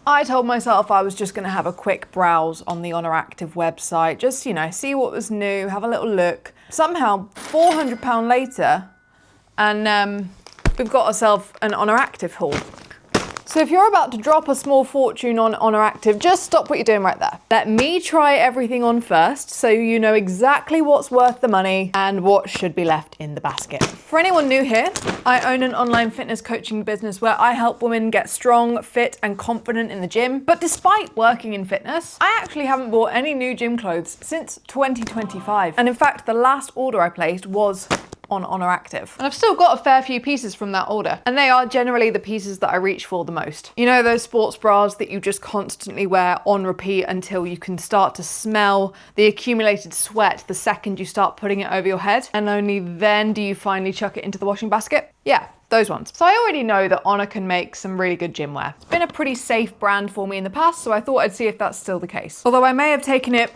I told myself I was just going to have a quick browse on the Oner Active website, just, see what was new, have a little look. Somehow, £400 later, and we've got ourselves an Oner Active haul. So if you're about to drop a small fortune on Oner Active, just stop what you're doing right there. Let me try everything on first so you know exactly what's worth the money and what should be left in the basket. For anyone new here, I own an online fitness coaching business where I help women get strong, fit and confident in the gym. But despite working in fitness, I actually haven't bought any new gym clothes since 2025. And in fact, the last order I placed was on Oner Active. And I've still got a fair few pieces from that order. And they are generally the pieces that I reach for the most. You know those sports bras that you just constantly wear on repeat until you can start to smell the accumulated sweat the second you start putting it over your head, and only then do you finally chuck it into the washing basket? Yeah, those ones. So I already know that Oner can make some really good gym wear. It's been a pretty safe brand for me in the past, so I thought I'd see if that's still the case. Although I may have taken it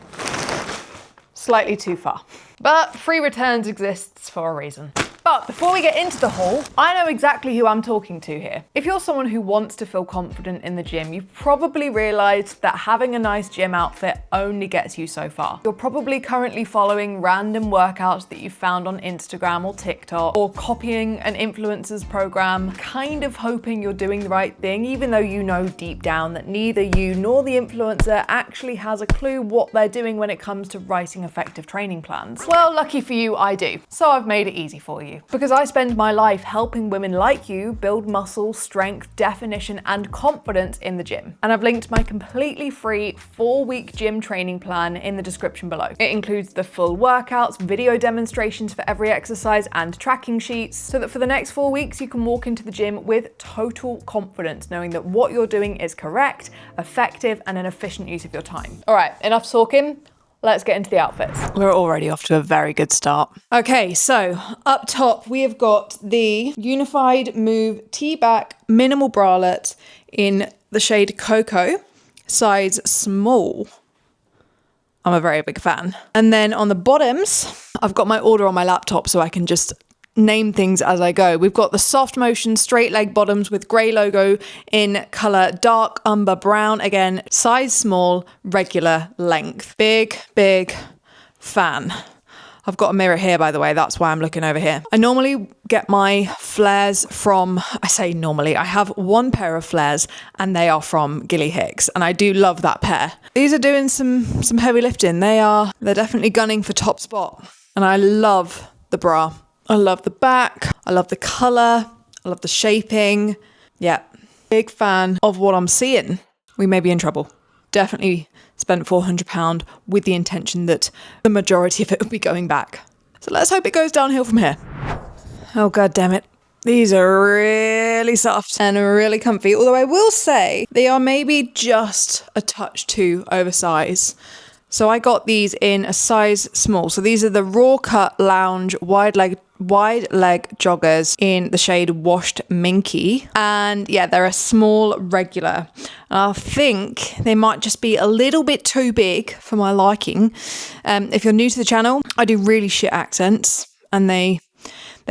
slightly too far. But free returns exists for a reason. But before we get into the haul, I know exactly who I'm talking to here. If you're someone who wants to feel confident in the gym, you've probably realized that having a nice gym outfit only gets you so far. You're probably currently following random workouts that you found on Instagram or TikTok, or copying an influencer's program, kind of hoping you're doing the right thing, even though you know deep down that neither you nor the influencer actually has a clue what they're doing when it comes to writing effective training plans. Well, lucky for you, I do. So I've made it easy for you. Because I spend my life helping women like you build muscle, strength, definition, and confidence in the gym. And I've linked my completely free 4-week gym training plan in the description below. It includes the full workouts, video demonstrations for every exercise, and tracking sheets, so that for the next 4 weeks you can walk into the gym with total confidence, knowing that what you're doing is correct, effective, and an efficient use of your time. All right, enough talking. Let's get into the outfits. We're already off to a very good start. Okay, so up top we have got the Unified Move T-back minimal bralette in the shade Cocoa, size small. I'm a very big fan. And then on the bottoms, I've got my order on my laptop so I can just name things as I go. We've got the soft motion straight leg bottoms with grey logo in colour dark umber brown. Again, size small, regular length. Big fan. I've got a mirror here, by the way. That's why I'm looking over here. I normally get my flares from, I say normally, I have one pair of flares and they are from Gilly Hicks. And I do love that pair. These are doing some heavy lifting. They're definitely gunning for top spot. And I love the bra. I love the back, I love the colour, I love the shaping. Yeah, big fan of what I'm seeing. We may be in trouble. Definitely spent £400 with the intention that the majority of it will be going back. So let's hope it goes downhill from here. Oh, God damn it. These are really soft and really comfy, although I will say they are maybe just a touch too oversized. So I got these in a size small. So these are the Raw Cut Lounge wide leg joggers in the shade Washed Minky. And yeah, they're a small regular. I think they might just be a little bit too big for my liking. If you're new to the channel, I do really shit accents and they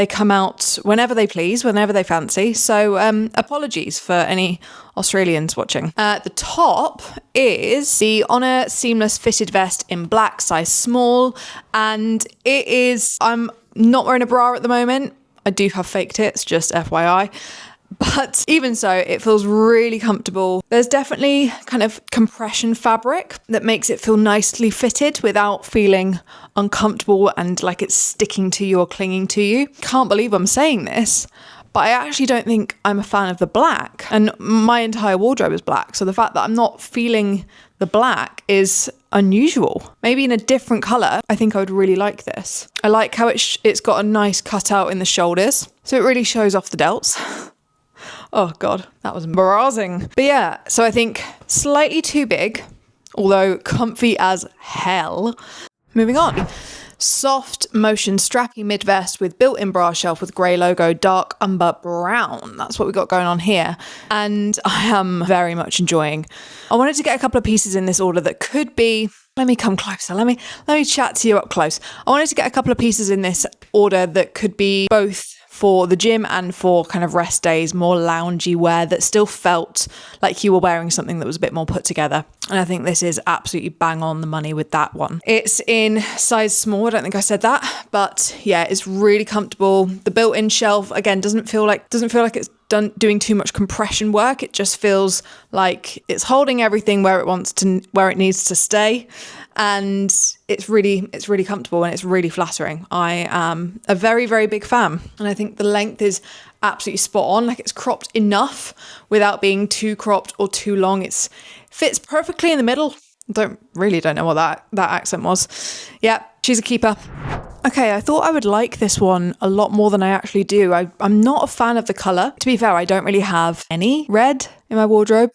come out whenever they please, whenever they fancy. So apologies for any Australians watching. The top is the Oner Seamless Fitted Vest in black, size small. And it is, I'm not wearing a bra at the moment. I do have fake tits, just FYI. But even so, it feels really comfortable. There's definitely kind of compression fabric that makes it feel nicely fitted without feeling uncomfortable and like it's sticking to you or clinging to you. Can't believe I'm saying this, but I actually don't think I'm a fan of the black. And my entire wardrobe is black. So the fact that I'm not feeling the black is unusual. Maybe in a different colour, I think I would really like this. I like how it's got a nice cutout in the shoulders. So it really shows off the delts. Oh God, that was embarrassing. But yeah, so I think slightly too big, although comfy as hell. Moving on. Soft motion strappy mid vest with built-in bra shelf with grey logo, dark umber brown. That's what we got going on here. And I am very much enjoying. I wanted to get a couple of pieces in this order that could be, let me come closer. Let me chat to you up close. I wanted to get a couple of pieces in this order that could be both for the gym and for kind of rest days, more loungy wear that still felt like you were wearing something that was a bit more put together. And I think this is absolutely bang on the money with that one. It's in size small. I don't think I said that, but yeah, it's really comfortable. The built-in shelf, again, doesn't feel like it's doing too much compression work. It just feels like it's holding everything where it needs to stay. And it's really comfortable and it's really flattering. I am a very, very big fan. And I think the length is absolutely spot on. Like, it's cropped enough without being too cropped or too long. It fits perfectly in the middle. Don't know what that accent was. Yeah, she's a keeper. Okay, I thought I would like this one a lot more than I actually do. I'm not a fan of the colour. To be fair, I don't really have any red in my wardrobe.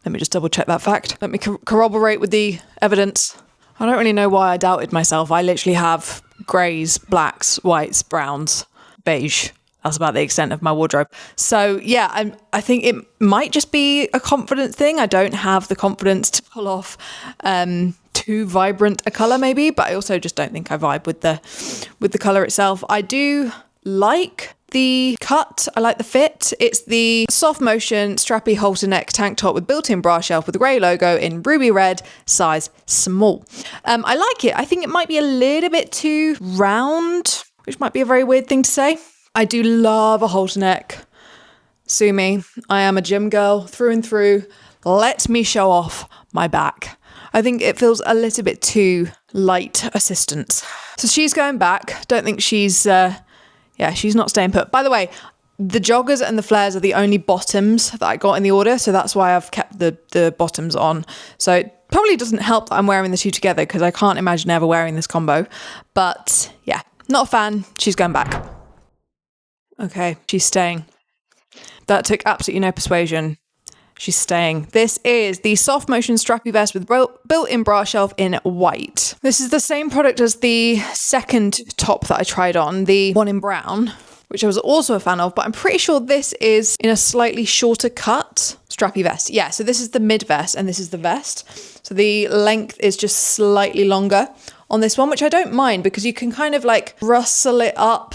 Let me just double check that fact. Let me corroborate with the evidence. I don't really know why I doubted myself. I literally have greys, blacks, whites, browns, beige. That's about the extent of my wardrobe. So yeah, I think it might just be a confidence thing. I don't have the confidence to pull off too vibrant a colour maybe, but I also just don't think I vibe with the colour itself. I do like the cut, I like the fit. It's the soft motion strappy halter neck tank top with built-in bra shelf with a grey logo in ruby red, size small. I like it. I think it might be a little bit too round, which might be a very weird thing to say. I do love a halter neck. Sue me. I am a gym girl through and through. Let me show off my back. I think it feels a little bit too light assistance. So she's going back. Don't think she's not staying put. By the way, the joggers and the flares are the only bottoms that I got in the order, so that's why I've kept the bottoms on. So it probably doesn't help that I'm wearing the two together because I can't imagine ever wearing this combo. But yeah, not a fan. She's going back. Okay, she's staying. That took absolutely no persuasion. She's staying. This is the soft motion strappy vest with built-in bra shelf in white. This is the same product as the second top that I tried on, the one in brown, which I was also a fan of, but I'm pretty sure this is in a slightly shorter cut strappy vest. Yeah, so this is the mid vest and this is the vest. So the length is just slightly longer on this one, which I don't mind because you can kind of like ruffle it up,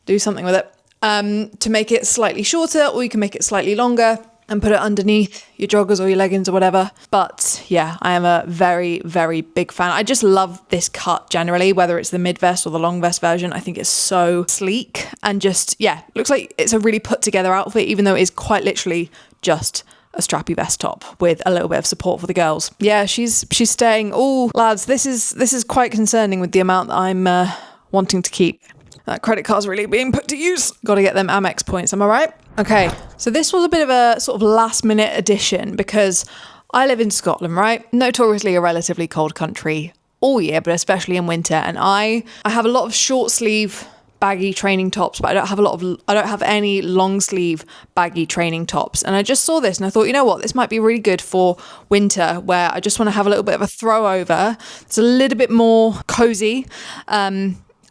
do something with it. To make it slightly shorter, or you can make it slightly longer and put it underneath your joggers or your leggings or whatever. But yeah, I am a very, very big fan. I just love this cut generally, whether it's the mid vest or the long vest version. I think it's so sleek and just, yeah, looks like it's a really put together outfit, even though it is quite literally just a strappy vest top with a little bit of support for the girls. Yeah, she's staying. Oh, lads, this is quite concerning with the amount that I'm wanting to keep. That credit card's really being put to use. Got to get them Amex points, am I right? Okay, so this was a bit of a sort of last minute addition because I live in Scotland, right? Notoriously a relatively cold country all year, but especially in winter. And I have a lot of short sleeve baggy training tops, but I don't have any long sleeve baggy training tops. And I just saw this and I thought, you know what, this might be really good for winter where I just want to have a little bit of a throw over. It's a little bit more cozy.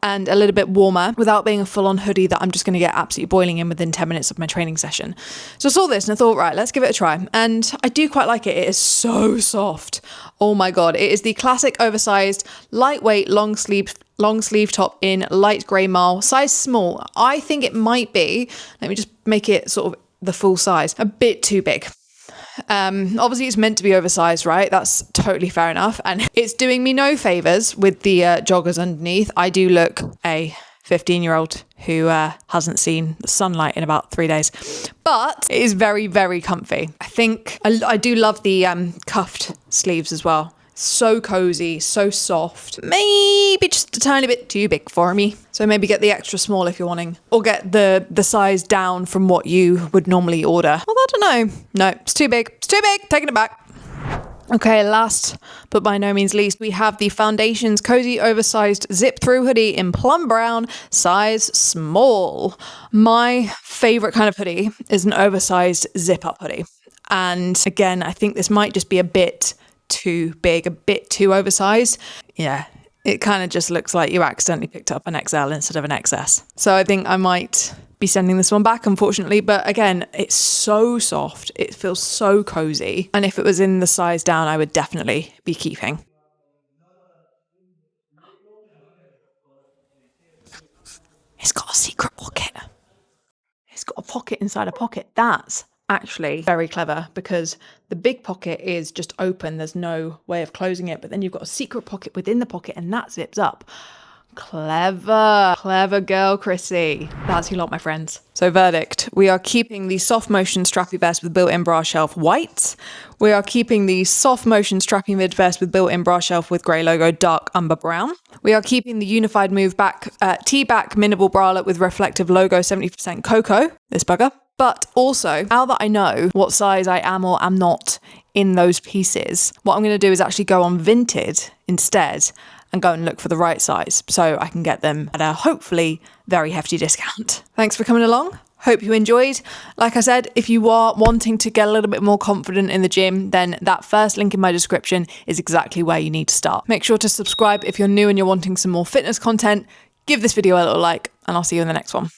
And a little bit warmer without being a full-on hoodie that I'm just going to get absolutely boiling in within 10 minutes of my training session. So I saw this and I thought, right, let's give it a try. And I do quite like it. It is so soft. Oh my God. It is the classic oversized, lightweight, long sleeve top in light grey marl, size small. I think it might be, let me just make it sort of the full size, a bit too big. Obviously it's meant to be oversized, right? That's totally fair enough. And it's doing me no favors with the joggers underneath. I do look a 15-year-old who hasn't seen the sunlight in about 3 days, but it is very, very comfy. I think I do love the cuffed sleeves as well. So cozy, so soft. Maybe just a tiny bit too big for me. So maybe get the extra small if you're wanting, or get the size down from what you would normally order. Well, I don't know. No, it's too big. It's too big. Taking it back. Okay, last but by no means least, we have the Foundations Cozy Oversized Zip Through Hoodie in plum brown, size small. My favorite kind of hoodie is an oversized zip up hoodie. And again, I think this might just be a bit too big, a bit too oversized. Yeah, it kind of just looks like you accidentally picked up an XL instead of an XS. So I think I might be sending this one back, unfortunately. But again, it's so soft. It feels so cozy. And if it was in the size down, I would definitely be keeping. It's got a secret pocket. It's got a pocket inside a pocket. That's actually very clever because the big pocket is just open. There's no way of closing it, but then you've got a secret pocket within the pocket and that zips up. Clever. Clever girl, Chrissy. That's you lot, my friends. So verdict, we are keeping the soft motion strappy vest with built-in bra shelf white. We are keeping the soft motion strappy mid vest with built-in bra shelf with grey logo dark umber brown. We are keeping the unified move back T-back minimal bralette with reflective logo 70% cocoa, this bugger. But also, now that I know what size I am or am not in those pieces, what I'm going to do is actually go on Vinted instead and go and look for the right size so I can get them at a hopefully very hefty discount. Thanks for coming along. Hope you enjoyed. Like I said, if you are wanting to get a little bit more confident in the gym, then that first link in my description is exactly where you need to start. Make sure to subscribe if you're new and you're wanting some more fitness content. Give this video a little like, and I'll see you in the next one.